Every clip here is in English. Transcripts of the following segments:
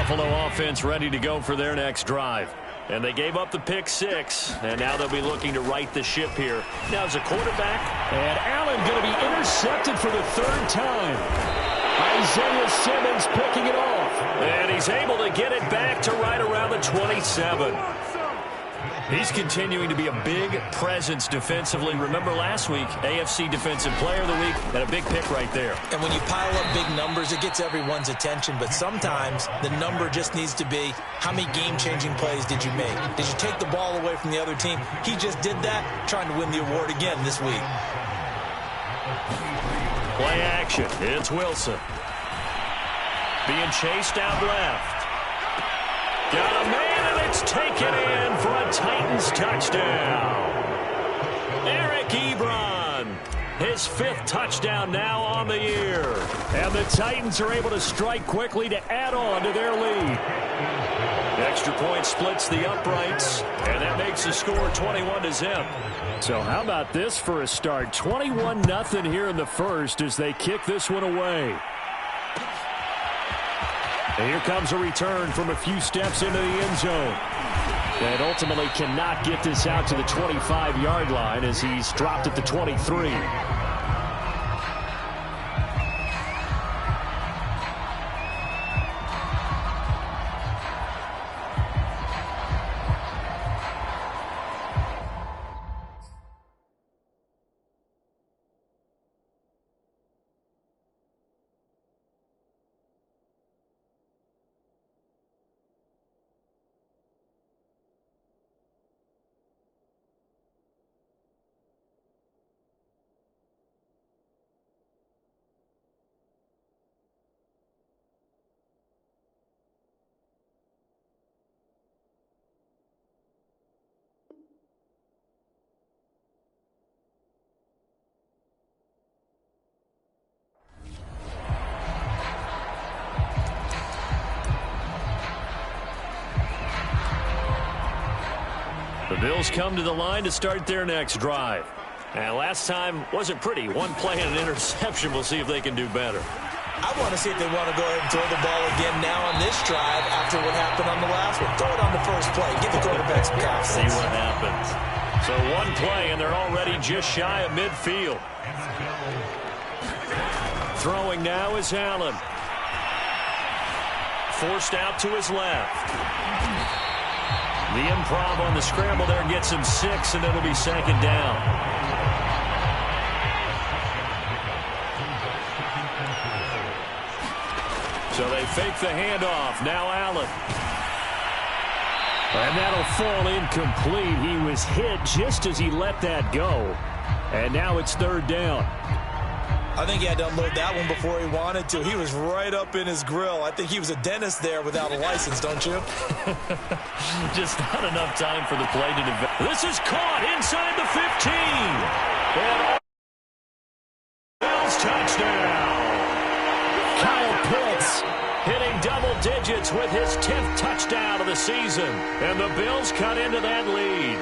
Buffalo offense ready to go for their next drive. And they gave up the pick six, and now they'll be looking to right the ship here. Now as a quarterback. And Allen going to be intercepted for the third time. Isaiah Simmons picking it off. And he's able to get it back to right around the 27. He's continuing to be a big presence defensively. Remember last week, AFC Defensive Player of the Week, and a big pick right there. And when you pile up big numbers, it gets everyone's attention. But sometimes the number just needs to be, how many game-changing plays did you make? Did you take the ball away from the other team? He just did that, trying to win the award again this week. Play action. It's Wilson. Being chased out left. Got a man, and it's taken in for a Titans touchdown. Eric Ebron, his fifth touchdown now on the year. And the Titans are able to strike quickly to add on to their lead. Extra point splits the uprights, and that makes the score 21-0. So how about this for a start? 21-0 here in the first as they kick this one away. And here comes a return from a few steps into the end zone. And ultimately cannot get this out to the 25-yard line as he's dropped at the 23. The Bills come to the line to start their next drive. And last time wasn't pretty. One play and an interception. We'll see if they can do better. I want to see if they want to go ahead and throw the ball again now on this drive after what happened on the last one. Throw it on the first play. Give the quarterback some confidence. See what happens. So one play, and they're already just shy of midfield. Throwing now is Allen. Forced out to his left. The improv on the scramble there gets him 6, and it'll be second down. So they fake the handoff. Now Allen. And that'll fall incomplete. He was hit just as he let that go. And now it's third down. I think he had to unload that one before he wanted to. He was right up in his grill. I think he was a dentist there without a license, don't you? Just not enough time for the play to develop. This is caught inside the 15. And Bills touchdown. Kyle Pitts hitting double digits with his 10th touchdown of the season. And the Bills cut into that lead.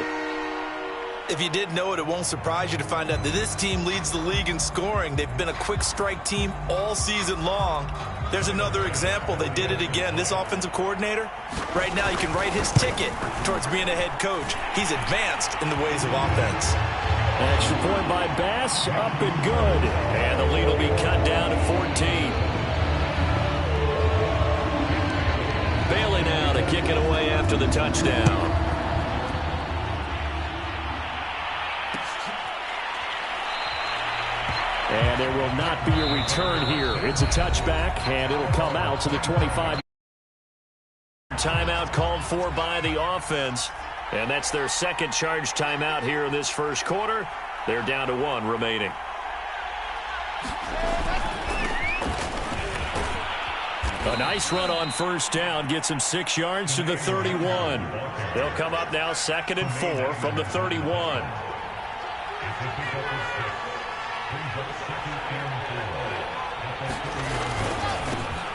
If you didn't know it, it won't surprise you to find out that this team leads the league in scoring. They've been a quick strike team all season long. There's another example. They did it again. This offensive coordinator, right now you can write his ticket towards being a head coach. He's advanced in the ways of offense. Extra point by Bass, up and good. And the lead will be cut down to 14. Bailey now to kick it away after the touchdown. And there will not be a return here. It's a touchback, and it'll come out to the 25. Timeout called for by the offense. And that's their second charge timeout here in this first quarter. They're down to 1 remaining. A nice run on first down gets him 6 yards to the 31. They'll come up now 2nd and 4 from the 31.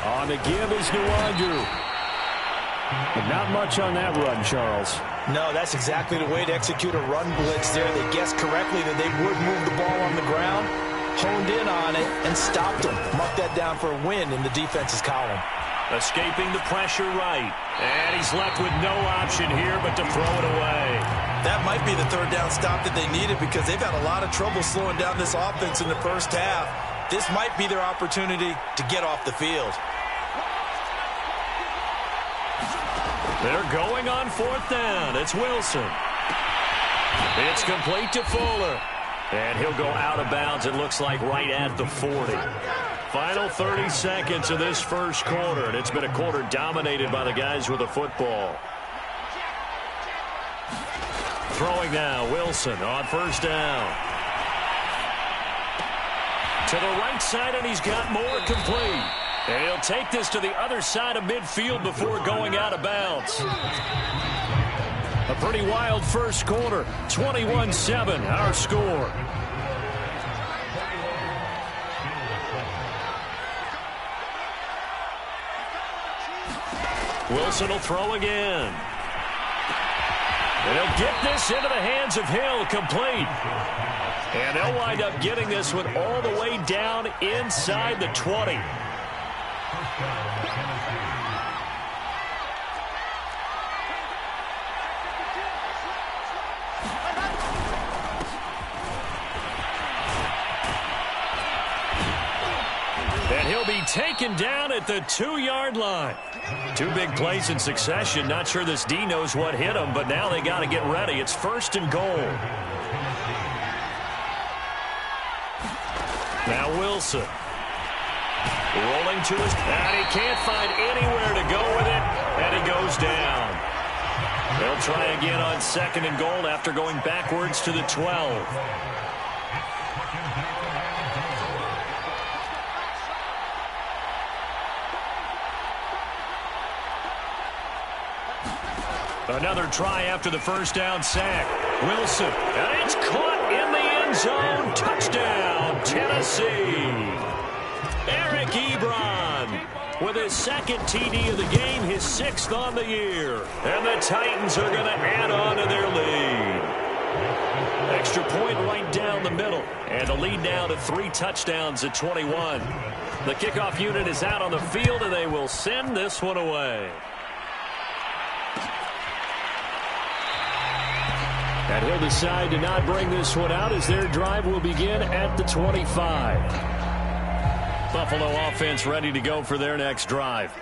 On the give is Nwangu. Not much on that run, Charles. No, that's exactly the way to execute a run blitz there. They guessed correctly that they would move the ball on the ground, honed in on it, and stopped them. Mark that down for a win in the defense's column. Escaping the pressure right. And he's left with no option here but to throw it away. That might be the third down stop that they needed because they've had a lot of trouble slowing down this offense in the first half. This might be their opportunity to get off the field. They're going on fourth down. It's Wilson. It's complete to Fuller. And he'll go out of bounds, it looks like, right at the 40. Final 30 seconds of this first quarter, and it's been a quarter dominated by the guys with the football. Throwing now, Wilson on first down. To the right side, and he's got more complete. And he'll take this to the other side of midfield before going out of bounds. A pretty wild first quarter. 21-7, our score. Wilson will throw again. And he'll get this into the hands of Hill, complete. And they'll wind up getting this one all the way down inside the 20. And he'll be taken down at the 2-yard line. Two big plays in succession. Not sure this D knows what hit him, but now they got to get ready. It's first and goal. Now Wilson. Rolling to his... And he can't find anywhere to go with it, and he goes down. They'll try again on second and goal after going backwards to the 12. Another try after the first down sack. Wilson, and it's caught in the end zone. Touchdown, Tennessee. Eric Ebron with his second TD of the game, his 6th on the year. And the Titans are going to add on to their lead. Extra point right down the middle. And the lead now to 3 touchdowns at 21. The kickoff unit is out on the field, and they will send this one away. And he'll decide to not bring this one out as their drive will begin at the 25. Buffalo offense ready to go for their next drive.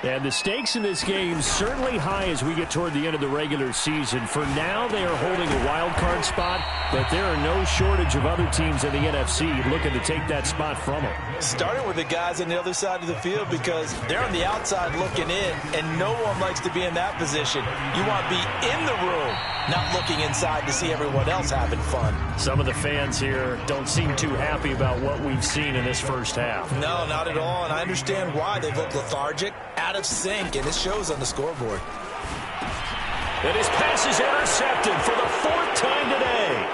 And the stakes in this game certainly high as we get toward the end of the regular season. For now, they are holding a wild card spot, but there are no shortage of other teams in the NFC looking to take that spot from them. Starting with the guys on the other side of the field because they're on the outside looking in, and no one likes to be in that position. You want to be in the room, not looking inside to see everyone else having fun. Some of the fans here don't seem too happy about what we've seen in this first half. No, not at all, and I understand why. They've looked lethargic, out of sync, and it shows on the scoreboard. And his pass is intercepted for the 4th time today.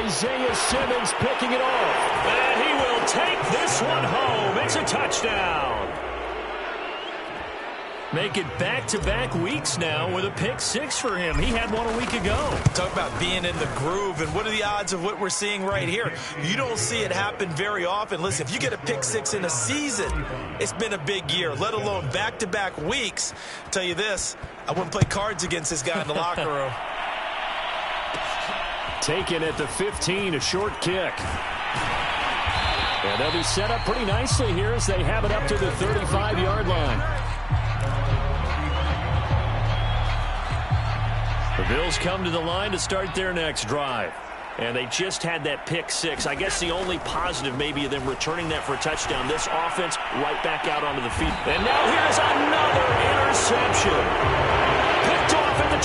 Isaiah Simmons picking it off. And he will take this one home. It's a touchdown. Make it back-to-back weeks now with a pick 6 for him. He had one a week ago. Talk about being in the groove, and what are the odds of what we're seeing right here? You don't see it happen very often. Listen, if you get a pick 6 in a season, it's been a big year, let alone back-to-back weeks. I'll tell you this, I wouldn't play cards against this guy in the locker room. Taken at the 15, a short kick. And they'll be set up pretty nicely here as they have it up to the 35-yard line. The Bills come to the line to start their next drive. And they just had that pick 6. I guess the only positive maybe of them returning that for a touchdown. This offense right back out onto the field. And now here's another interception. Picked off at the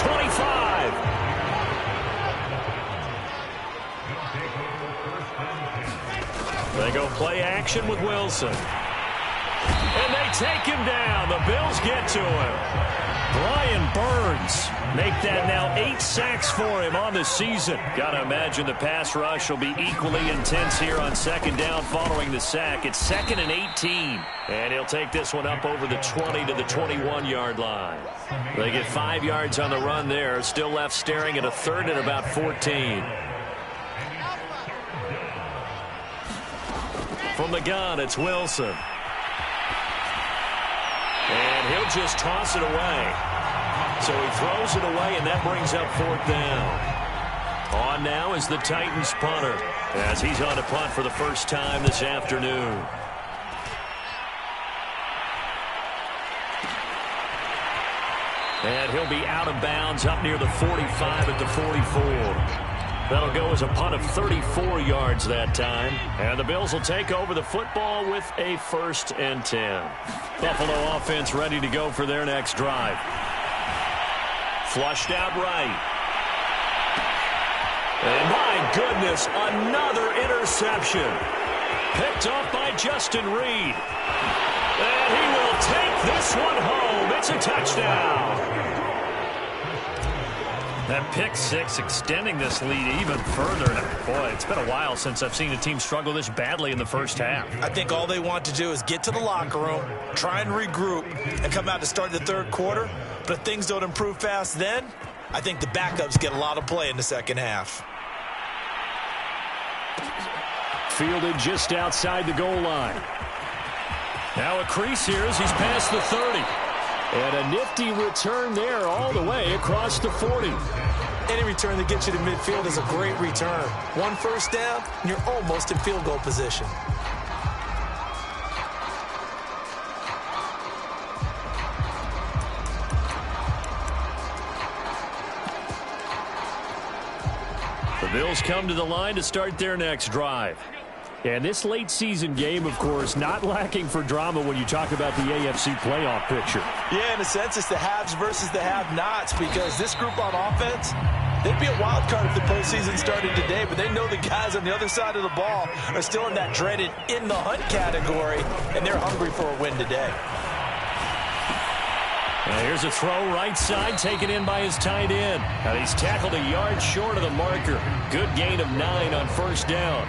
25. They go play action with Wilson. And they take him down. The Bills get to him. Brian Burns make that now 8 sacks for him on the season. Got to imagine the pass rush will be equally intense here on second down following the sack. It's 2nd and 18. And he'll take this one up over the 20 to the 21-yard line. They get 5 yards on the run there. Still left staring at a 3rd and about 14. From the gun, it's Wilson. just toss it away. So he throws it away, and that brings up 4th down. On now is the Titans punter, as he's on to punt for the first time this afternoon. And he'll be out of bounds up near the 45 at the 44. That'll go as a punt of 34 yards that time. And the Bills will take over the football with a 1st and 10. Buffalo offense ready to go for their next drive. Flushed out right. And my goodness, another interception. Picked off by Justin Reed. And he will take this one home. It's a touchdown. That pick six extending this lead even further. Boy, it's been a while since I've seen a team struggle this badly in the first half. I think all they want to do is get to the locker room, try and regroup, and come out to start the third quarter. But if things don't improve fast then, I think the backups get a lot of play in the second half. Fielded just outside the goal line. Now a crease here as he's past the 30. And a nifty return there all the way across the 40. Any return that gets you to midfield is a great return. 1 first down, and you're almost in field goal position. The Bills come to the line to start their next drive. And this late season game, of course, not lacking for drama when you talk about the AFC playoff picture. Yeah, in a sense, it's the haves versus the have-nots, because this group on offense, they'd be a wild card if the postseason started today, but they know the guys on the other side of the ball are still in that dreaded in-the-hunt category, and they're hungry for a win today. And here's a throw right side taken in by his tight end. And he's tackled a yard short of the marker. Good gain of 9 on first down.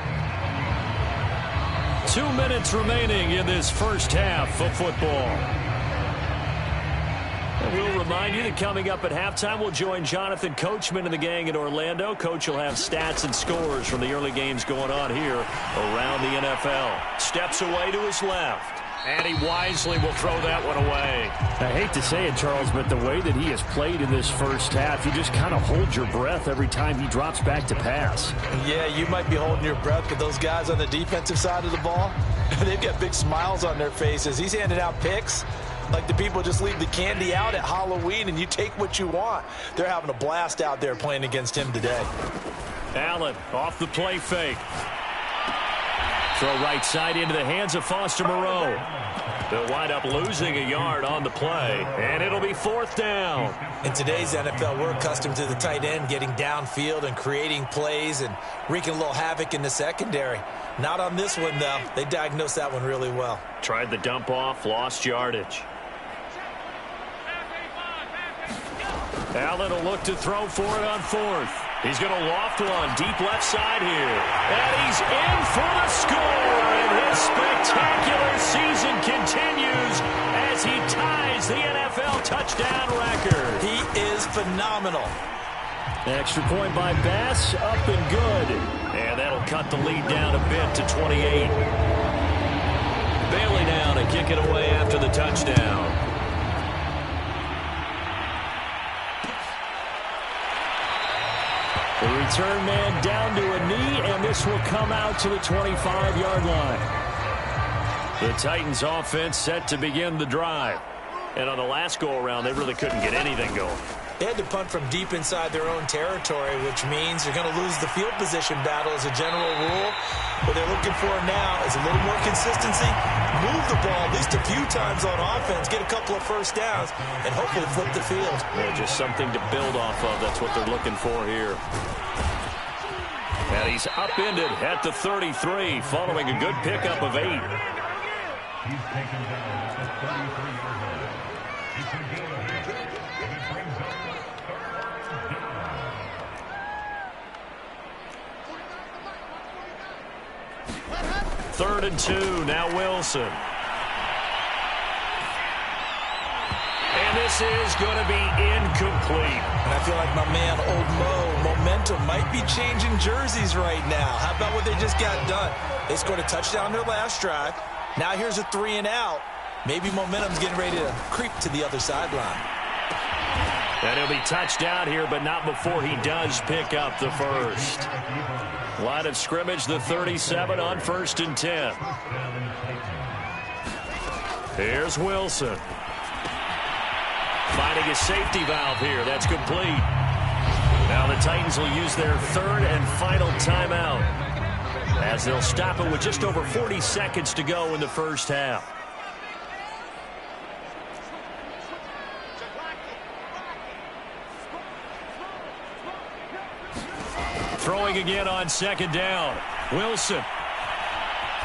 2 minutes remaining in this first half of football. And we'll remind you that coming up at halftime, we'll join Jonathan Coachman and the gang in Orlando. Coach will have stats and scores from the early games going on here around the NFL. Steps away to his left. And he wisely will throw that one away. I hate to say it, Charles, but the way that he has played in this first half, you just kind of hold your breath every time he drops back to pass. Yeah, you might be holding your breath, but those guys on the defensive side of the ball, they've got big smiles on their faces. He's handing out picks like the people just leave the candy out at Halloween and you take what you want. They're having a blast out there playing against him today. Allen off the play fake. Throw right side into the hands of Foster Moreau. They'll wind up losing a yard on the play, and it'll be 4th down. In today's NFL, we're accustomed to the tight end getting downfield and creating plays and wreaking a little havoc in the secondary. Not on this one, though. They diagnosed that one really well. Tried the dump off, lost yardage. Allen will look to throw for it on 4th. He's going to loft one deep left side here. And he's in for the score. And his spectacular season continues as he ties the NFL touchdown record. He is phenomenal. Extra point by Bass, up and good. And that'll cut the lead down a bit to 28. Bailey now to kick it away after the touchdown. The return man down to a knee, and this will come out to the 25-yard line. The Titans offense set to begin the drive. And on the last go-around, they really couldn't get anything going. They had to punt from deep inside their own territory, which means you're going to lose the field position battle as a general rule. What they're looking for now is a little more consistency, move the ball at least a few times on offense, get a couple of first downs, and hopefully flip the field. Yeah, just something to build off of. That's what they're looking for here. And he's upended at the 33, following a good pickup of 8. He's taken down at the 33-yard line. He can gain a big, and it brings up 3rd and 2, now Wilson. And this is going to be incomplete. And I feel like my man, Old Mo, momentum might be changing jerseys right now. How about what they just got done? They scored a touchdown their last drive. Now here's a 3 and out. Maybe momentum's getting ready to creep to the other sideline. And he'll be touched out here, but not before he does pick up the first. Line of scrimmage, the 37 on 1st and 10. Here's Wilson. Finding a safety valve here. That's complete. Now the Titans will use their 3rd and final timeout, as they'll stop it with just over 40 seconds to go in the first half. Throwing again on 2nd down. Wilson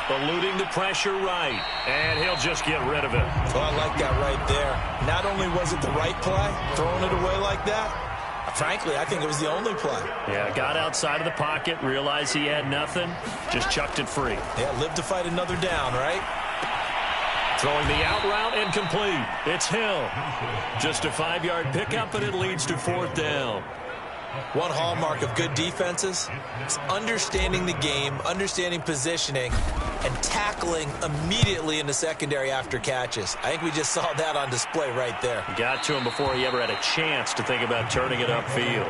eluding the pressure right, and he'll just get rid of it. Well, I like that right there. Not only was it the right play, throwing it away like that, frankly, I think it was the only play. Yeah, got outside of the pocket, realized he had nothing, just chucked it free. Yeah, live to fight another down, right? Throwing the out route incomplete. It's Hill. Just a 5-yard pickup, and it leads to 4th down. One hallmark of good defenses is understanding the game, understanding positioning, and tackling immediately in the secondary after catches. I think we just saw that on display right there. Got to him before he ever had a chance to think about turning it upfield.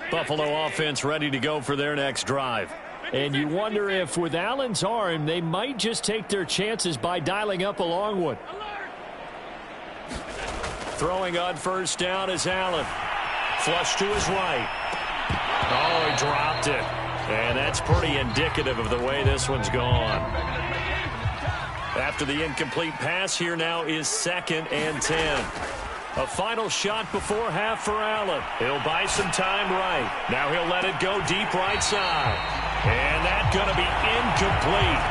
Buffalo offense ready to go for their next drive. And you wonder if with Allen's arm, they might just take their chances by dialing up a long one. Throwing on 1st down is Allen. Flush to his right. Oh, he dropped it. And that's pretty indicative of the way this one's gone. After the incomplete pass, here now is 2nd and 10. A final shot before half for Allen. He'll buy some time right. Now he'll let it go deep right side. And that's going to be incomplete.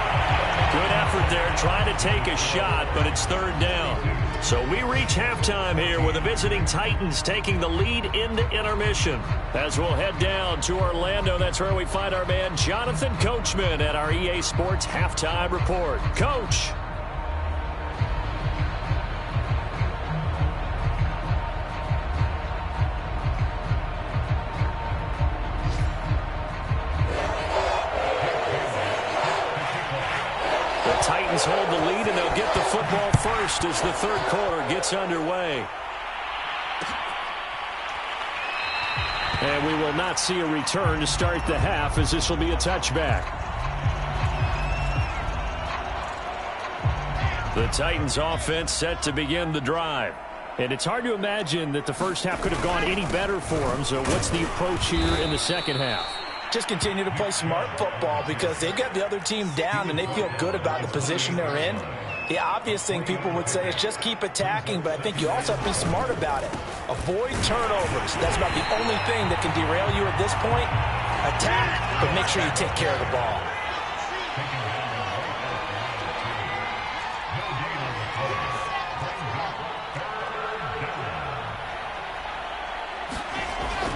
Good effort there trying to take a shot, but it's 3rd down. So we reach halftime here with the visiting Titans taking the lead into intermission. As we'll head down to Orlando, that's where we find our man Jonathan Coachman at our EA Sports Halftime Report. Coach. Titans hold the lead, and they'll get the football first as the 3rd quarter gets underway. And we will not see a return to start the half, as this will be a touchback. The Titans offense set to begin the drive. And it's hard to imagine that the first half could have gone any better for them. So what's the approach here in the second half? Just continue to play smart football because they got the other team down and they feel good about the position they're in. The obvious thing people would say is just keep attacking, but I think you also have to be smart about it. Avoid turnovers. That's about the only thing that can derail you at this point. Attack, but make sure you take care of the ball.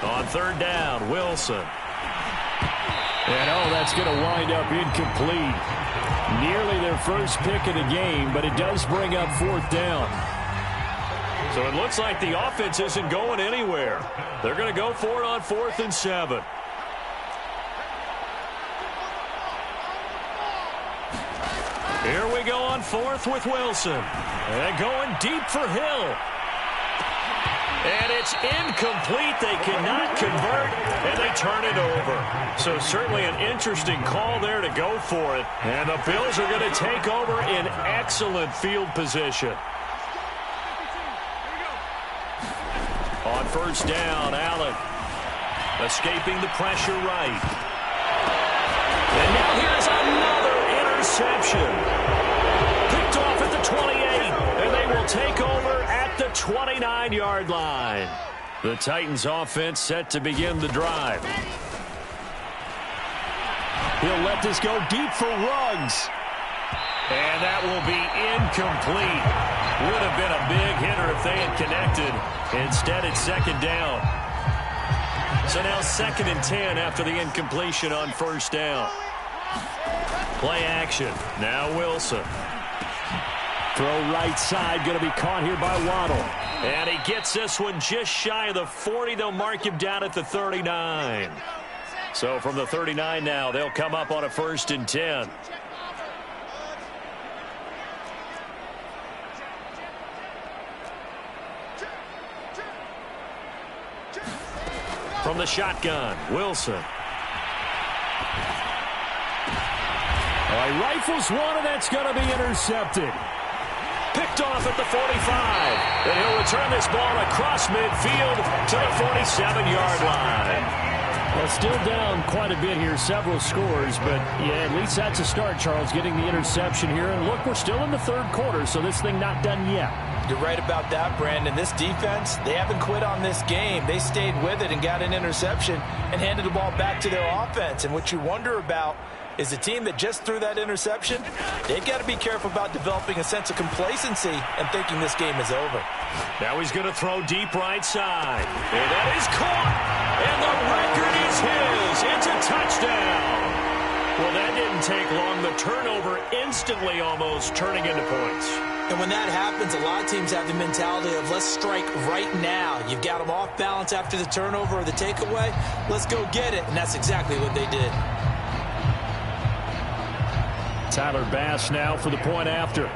On 3rd down, Wilson. And, oh, that's going to wind up incomplete. Nearly their first pick of the game, but it does bring up 4th down. So it looks like the offense isn't going anywhere. They're going to go for it on 4th and 7. Here we go on 4th with Wilson. And going deep for Hill. And it's incomplete. They cannot convert, and they turn it over. So certainly an interesting call there to go for it. And the Bills are going to take over in excellent field position. On 1st down, Allen escaping the pressure right. And now here's another interception. Picked off at the 28, and they will take over at the 29-yard line. The Titans offense set to begin the drive. He'll let this go deep for Ruggs. And that will be incomplete. Would have been a big hitter if they had connected. Instead, it's 2nd down. So now 2nd and 10 after the incompletion on 1st down. Play action. Now Wilson. Throw right side, going to be caught here by Waddle. And he gets this one just shy of the 40. They'll mark him down at the 39. So from the 39 now, they'll come up on a 1st and 10. From the shotgun, Wilson. He rifles one, and that's going to be intercepted. Picked off at the 45. And he'll return this ball across midfield to the 47-yard line. Well, still down quite a bit here, several scores, but yeah, at least that's a start, Charles, getting the interception here. And look, we're still in the 3rd quarter, so this thing not done yet. You're right about that, Brandon. This defense, they haven't quit on this game. They stayed with it and got an interception and handed the ball back to their offense. And what you wonder about is the team that just threw that interception, they've got to be careful about developing a sense of complacency and thinking this game is over. Now he's going to throw deep right side. And that is caught. And the record is his. It's a touchdown. Well, that didn't take long. The turnover instantly almost turning into points. And when that happens, a lot of teams have the mentality of let's strike right now. You've got them off balance after the turnover or the takeaway. Let's go get it. And that's exactly what they did. Tyler Bass now for the point after.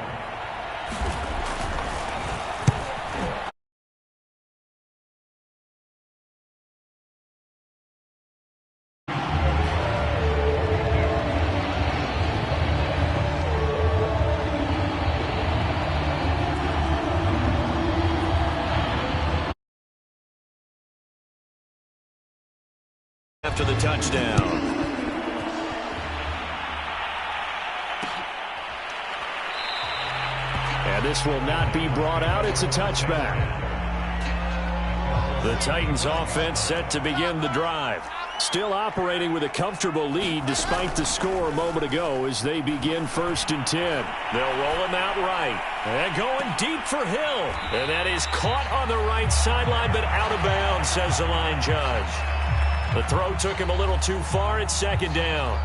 After the touchdown. And this will not be brought out. It's a touchback. The Titans offense set to begin the drive. Still operating with a comfortable lead despite the score a moment ago as they begin 1st and 10. They'll roll him out right. And going deep for Hill. And that is caught on the right sideline, but out of bounds, says the line judge. The throw took him a little too far. It's 2nd down.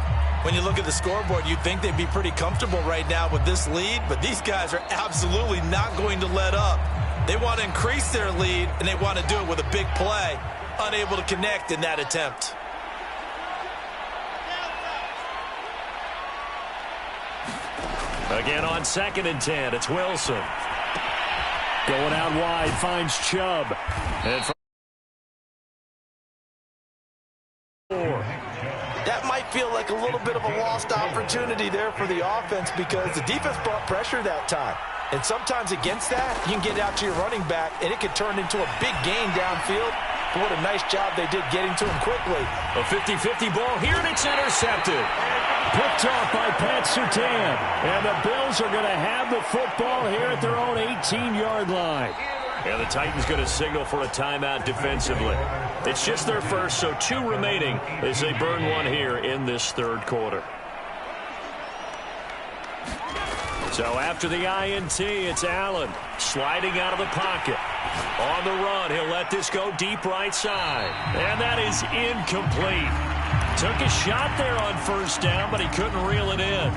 When you look at the scoreboard, you'd think they'd be pretty comfortable right now with this lead, but these guys are absolutely not going to let up. They want to increase their lead, and they want to do it with a big play. Unable to connect in that attempt. Again on 2nd and 10, it's Wilson. Going out wide, finds Chubb. And That might feel like a little bit of a lost opportunity there for the offense because the defense brought pressure that time. And sometimes against that, you can get out to your running back, and it could turn into a big gain downfield. But what a nice job they did getting to him quickly. A 50-50 ball here, and it's intercepted. Picked off by Pat Surtain. And the Bills are going to have the football here at their own 18-yard line. And the Titans going to signal for a timeout defensively. It's just their first, so 2 remaining as they burn one here in this 3rd quarter. So after the INT, it's Allen sliding out of the pocket. On the run, he'll let this go deep right side. And that is incomplete. Took a shot there on 1st down, but he couldn't reel it in.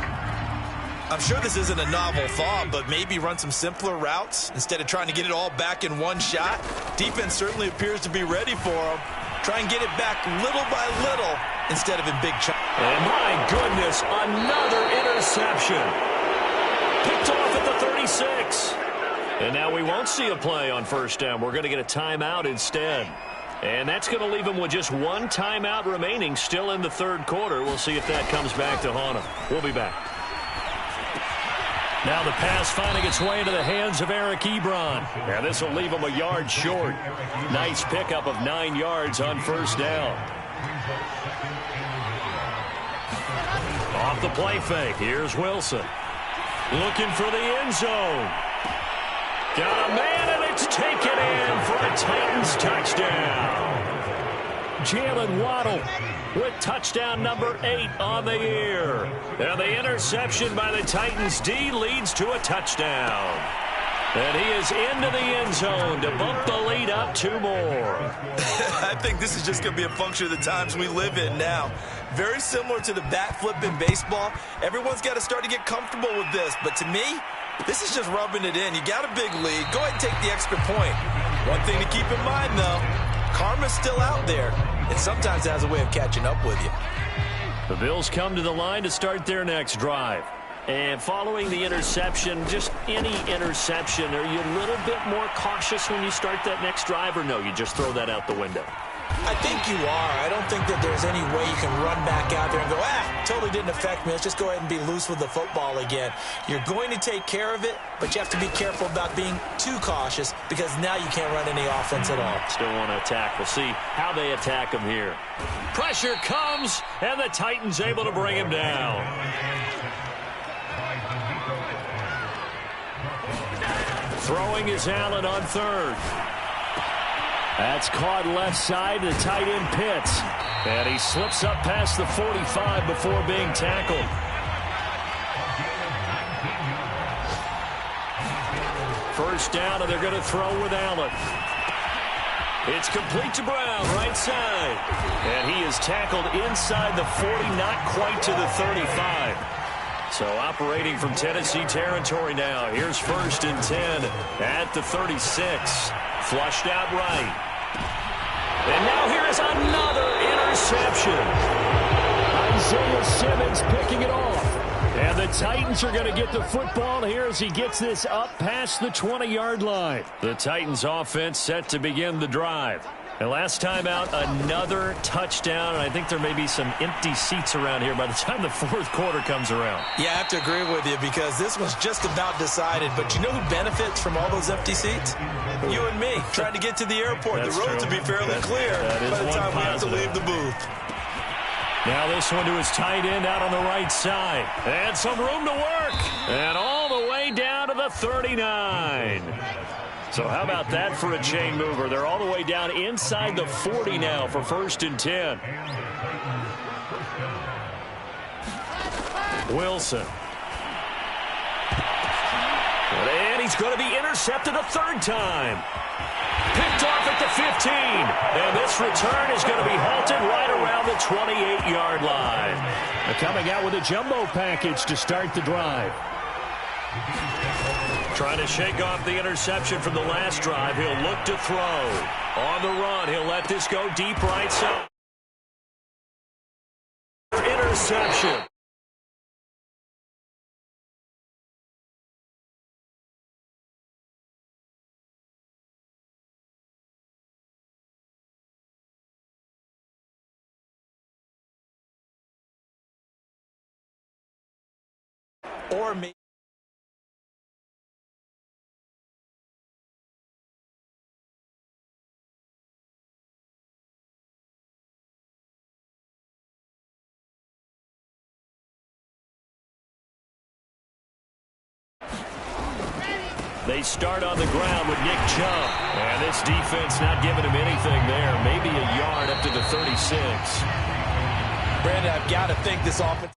I'm sure this isn't a novel thought, but maybe run some simpler routes instead of trying to get it all back in one shot. Defense certainly appears to be ready for him. Try and get it back little by little instead of in big chunks. And my goodness, another interception. Picked off at the 36. And now we won't see a play on 1st down. We're going to get a timeout instead. And that's going to leave them with just 1 timeout remaining still in the 3rd quarter. We'll see if that comes back to haunt them. We'll be back. Now the pass finding its way into the hands of Eric Ebron. And this will leave him a yard short. Nice pickup of 9 yards on 1st down. Off the play fake. Here's Wilson. Looking for the end zone. Got a man, and it's taken in for a Titans touchdown. Jalen Waddle with touchdown number 8 on the year. And the interception by the Titans D leads to a touchdown. And he is into the end zone to bump the lead up 2 more. I think this is just going to be a function of the times we live in now. Very similar to the bat flip in baseball. Everyone's got to start to get comfortable with this. But to me, this is just rubbing it in. You got a big lead. Go ahead and take the extra point. One thing to keep in mind, though, karma's still out there. and sometimes it has a way of catching up with you. The Bills come to the line to start their next drive. And following the interception, just any interception, are you a little bit more cautious when you start that next drive, or no, you just throw that out the window? I think you are. I don't think that there's any way you can run back out there and go, totally didn't affect me. Let's just go ahead and be loose with the football again. You're going to take care of it, but you have to be careful about being too cautious because now you can't run any offense at all. Still want to attack. We'll see how they attack him here. Pressure comes, and the Titans able to bring him down. Throwing is Allen on third. That's caught left side to tight end Pitts. And he slips up past the 45 before being tackled. First down, and they're going to throw with Allen. It's complete to Brown, right side. And he is tackled inside the 40, not quite to the 35. So operating from Tennessee territory now. Here's 1st and 10 at the 36. Flushed out right. And now here is another interception. Isaiah Simmons picking it off. And the Titans are going to get the football here as he gets this up past the 20-yard line. The Titans offense set to begin the drive. And last time out, another touchdown. And I think there may be some empty seats around here by the time the fourth quarter comes around. Yeah, I have to agree with you because this was just about decided. But you know who benefits from all those empty seats? You and me, trying to get to the airport. That's the roads will be fairly clear by the time we have to leave the booth. Now this one to his tight end out on the right side. And some room to work. And all the way down to the 39. So how about that for a chain mover? They're all the way down inside the 40 now for 1st and 10. Wilson. And he's going to be intercepted a third time. Picked off at the 15. And this return is going to be halted right around the 28-yard line. They're coming out with a jumbo package to start the drive. Trying to shake off the interception from the last drive. He'll look to throw. On the run, he'll let this go deep right side. Interception. Or me. They start on the ground with Nick Chubb. And this defense not giving him anything there. Maybe a yard up to the 36. Brandon, I've got to think this offense.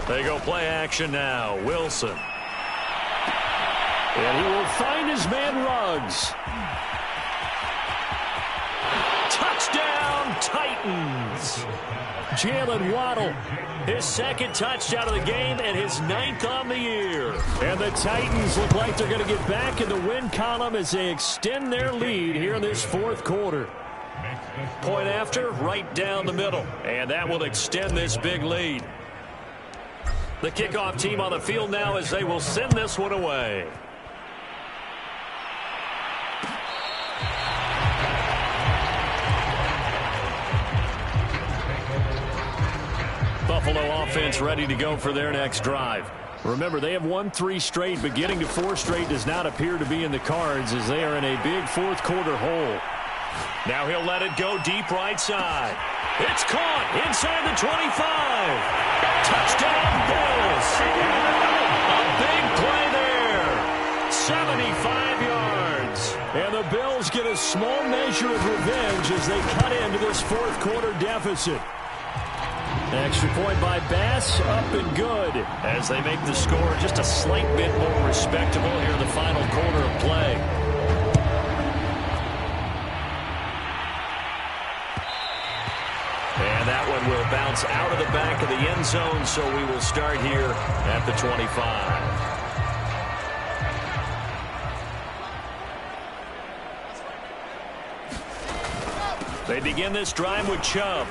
They go play action now. Wilson. And he will find his man Ruggs. Touchdown, Titans. Jalen Waddle, his second touchdown of the game and his 9th on the year. And the Titans look like they're going to get back in the win column as they extend their lead here in this fourth quarter. Point after, right down the middle. And that will extend this big lead. The kickoff team on the field now as they will send this one away. Buffalo offense ready to go for their next drive. Remember, they have won 3 straight, but getting to 4 straight does not appear to be in the cards as they are in a big fourth quarter hole. Now he'll let it go deep right side. It's caught inside the 25. Touchdown, Bills. A big play there. 75 yards. And the Bills get a small measure of revenge as they cut into this fourth quarter deficit. Extra point by Bass, up and good, as they make the score just a slight bit more respectable here in the final quarter of play. And that one will bounce out of the back of the end zone, so we will start here at the 25. They begin this drive with Chubb.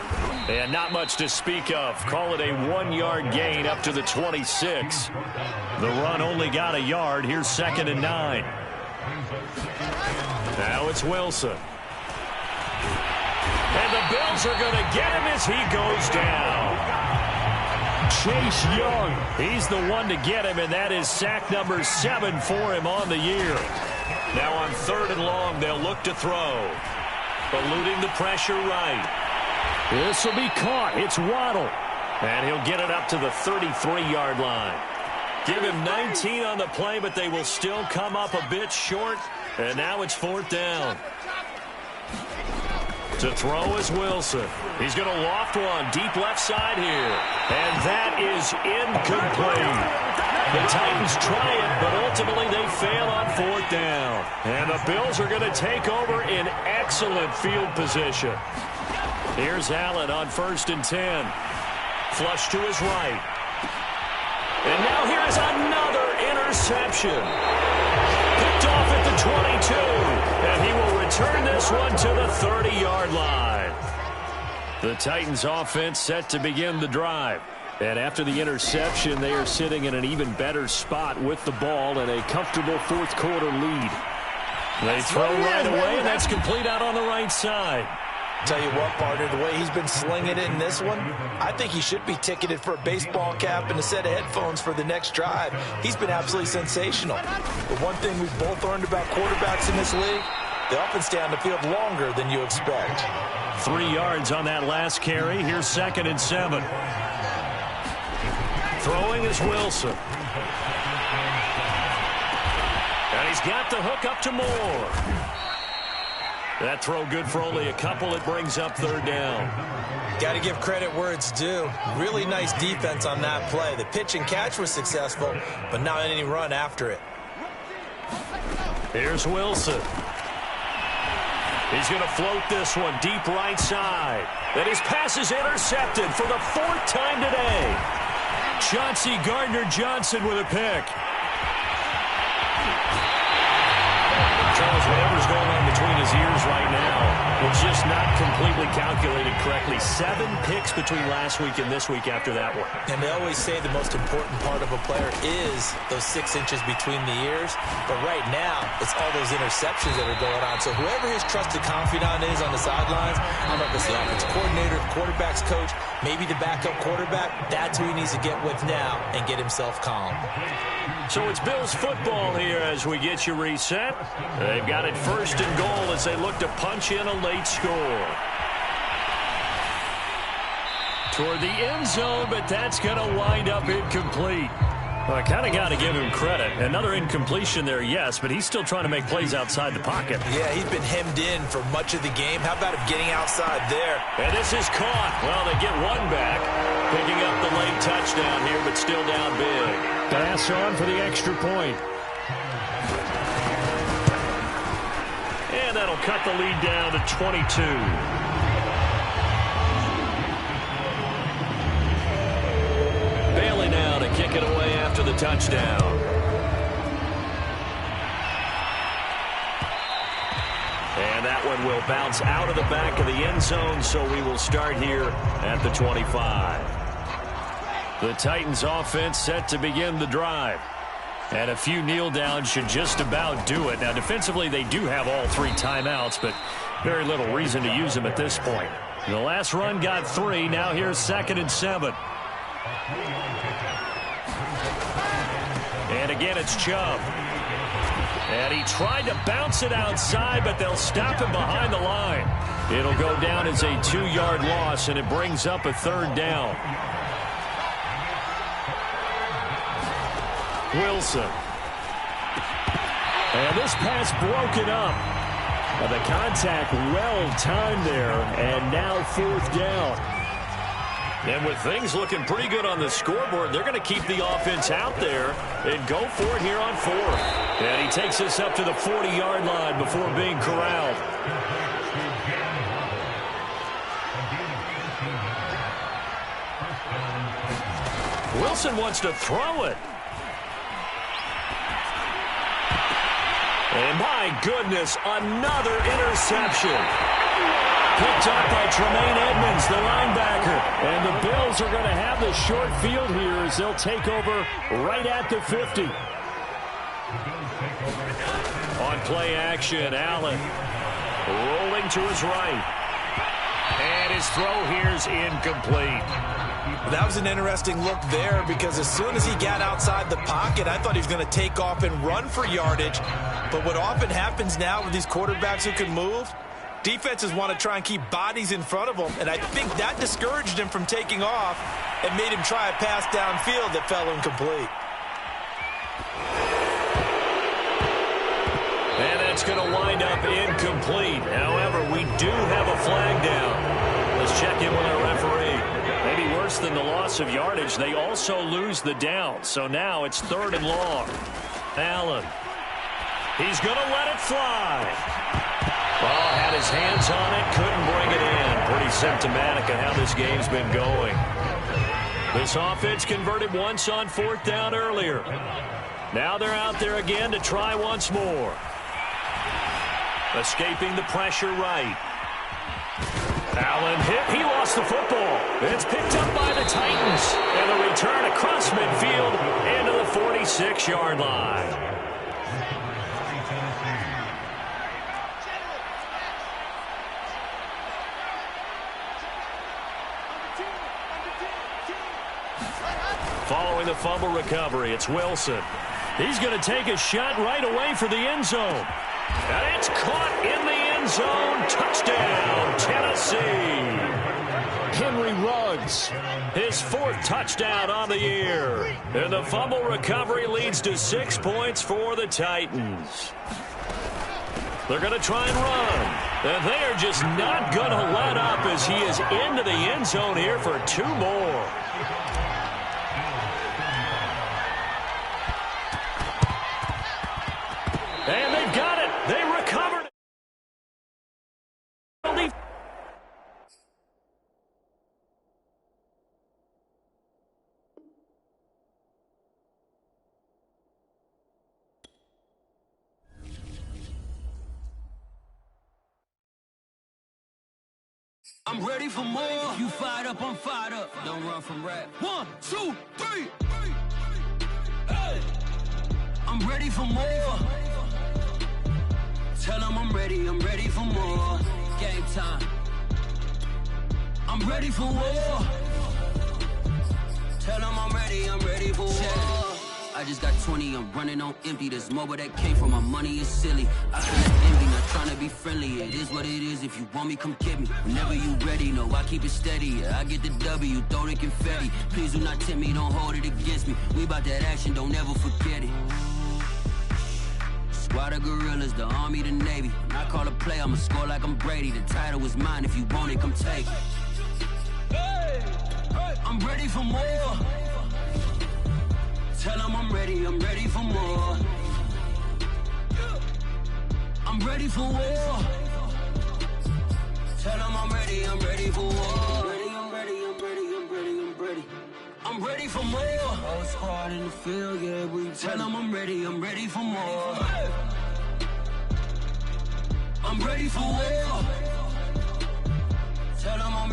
And not much to speak of. Call it a 1-yard gain up to the 26. The run only got a yard. Here's 2nd and 9. Now it's Wilson. And the Bills are going to get him as he goes down. Chase Young, he's the one to get him, and that is sack number 7 for him on the year. Now on 3rd and long, they'll look to throw. Eluding the pressure right. This will be caught. It's Waddle. And he'll get it up to the 33-yard line. Give him 19 on the play, but they will still come up a bit short. And now it's 4th down. To throw is Wilson. He's going to loft one deep left side here. And that is incomplete. The Titans try it, but ultimately they fail on 4th down. And the Bills are going to take over in excellent field position. Here's Allen on 1st and 10. Flush to his right. And now here's another interception. Picked off at the 22. And he will return this one to the 30-yard line. The Titans offense set to begin the drive. And after the interception, they are sitting in an even better spot with the ball and a comfortable 4th quarter lead. They throw right away, and that's complete out on the right side. Tell you what, partner, the way he's been slinging it in this one, I think he should be ticketed for a baseball cap and a set of headphones for the next drive. He's been absolutely sensational. The one thing we've both learned about quarterbacks in this league, they often stay on the field longer than you expect. 3 yards on that last carry. Here's 2nd and 7. Throwing is Wilson. And he's got the hook up to Moore. That throw good for only a couple. It brings up 3rd down. Got to give credit where it's due. Really nice defense on that play. The pitch and catch was successful, but not any run after it. Here's Wilson. He's going to float this one deep right side. And his pass is intercepted for the 4th time today. Chauncey Gardner-Johnson with a pick. Charles, whatever's going on between his ears right now, it's just not completely calculated correctly. 7 picks between last week and this week after that one. And they always say the most important part of a player is those 6 inches between the ears. But right now, it's all those interceptions that are going on. So whoever his trusted confidant is on the sidelines, I don't know if it's the offensive coordinator, the quarterback's coach, maybe the backup quarterback, that's who he needs to get with now and get himself calm. So it's Bills football here as we get you reset. They've got it 1st and goal as they look to punch in a late score. Toward the end zone, but that's going to wind up incomplete. Well, I kind of got to give him credit. Another incompletion there, yes, but he's still trying to make plays outside the pocket. Yeah, he's been hemmed in for much of the game. How about him getting outside there? And this is caught. Well, they get one back, picking up the late touchdown here, but still down big. Pass on for the extra point. And that'll cut the lead down to 22. Bailey now to kick it away after the touchdown. And that one will bounce out of the back of the end zone, so we will start here at the 25. The Titans offense set to begin the drive. And a few kneel downs should just about do it. Now, defensively, they do have all 3 timeouts, but very little reason to use them at this point. The last run got 3. Now here's 2nd and 7. And again, it's Chubb. And he tried to bounce it outside, but they'll stop him behind the line. It'll go down as a 2-yard loss, and it brings up a 3rd down. Wilson. And this pass broken up. The contact well timed there, and now 4th down. And with things looking pretty good on the scoreboard, they're going to keep the offense out there and go for it here on fourth. And he takes us up to the 40-yard line before being corralled. Wilson wants to throw it. And my goodness, another interception. Picked up by Tremaine Edmonds, the linebacker. And the Bills are going to have the short field here as they'll take over right at the 50. On play action, Allen rolling to his right. And his throw here is incomplete. That was an interesting look there because as soon as he got outside the pocket, I thought he was going to take off and run for yardage. But what often happens now with these quarterbacks who can move, defenses want to try and keep bodies in front of them, and I think that discouraged him from taking off and made him try a pass downfield that fell incomplete. And that's going to wind up incomplete. However, we do have a flag down. Let's check in with our referee. Maybe worse than the loss of yardage, they also lose the down. So now it's 3rd and long. Allen. He's going to let it fly. Ball had his hands on it, couldn't bring it in. Pretty symptomatic of how this game's been going. This offense converted once on 4th down earlier. Now they're out there again to try once more. Escaping the pressure right. Allen hit. He lost the football. It's picked up by the Titans. And the return across midfield into the 46-yard line. Following the fumble recovery, it's Wilson. He's going to take a shot right away for the end zone. And it's caught in the end zone. Touchdown, Tennessee. Henry Ruggs, his 4th touchdown on the year. And the fumble recovery leads to 6 points for the Titans. They're going to try and run. And they are just not going to let up as he is into the end zone here for 2 more. And they've got it. They recovered it. I'm ready for more. You fired up, I'm fired up. Don't run from rap. 1, 2, 3. Hey. I'm ready for more. Tell them I'm ready for more. Game time. I'm ready for war. Tell them I'm ready for war. I just got 20, I'm running on empty. This mobile that came from my money is silly. I feel like envy, not trying to be friendly. It is what it is, if you want me, come get me. Whenever you ready, no, I keep it steady. Yeah, I get the W, throw the confetti. Please do not tempt me, don't hold it against me. We about that action, don't ever forget it. Squad of gorillas, the army, the navy. When I call a play, I'ma score like I'm Brady. The title is mine, if you want it, come take it. Hey, hey. I'm ready for more. Tell them I'm ready for more. I'm ready for war. Tell them I'm ready for war. I'm ready for more. Whole squad in the field, yeah, we tell them I'm ready for more. I'm ready for war. Tell them I'm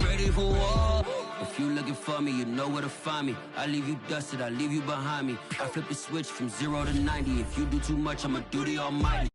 ready for war. If you looking for me, you know where to find me. I leave you dusted, I leave you behind me. I flip the switch from 0 to 90. If you do too much, I'ma do the almighty.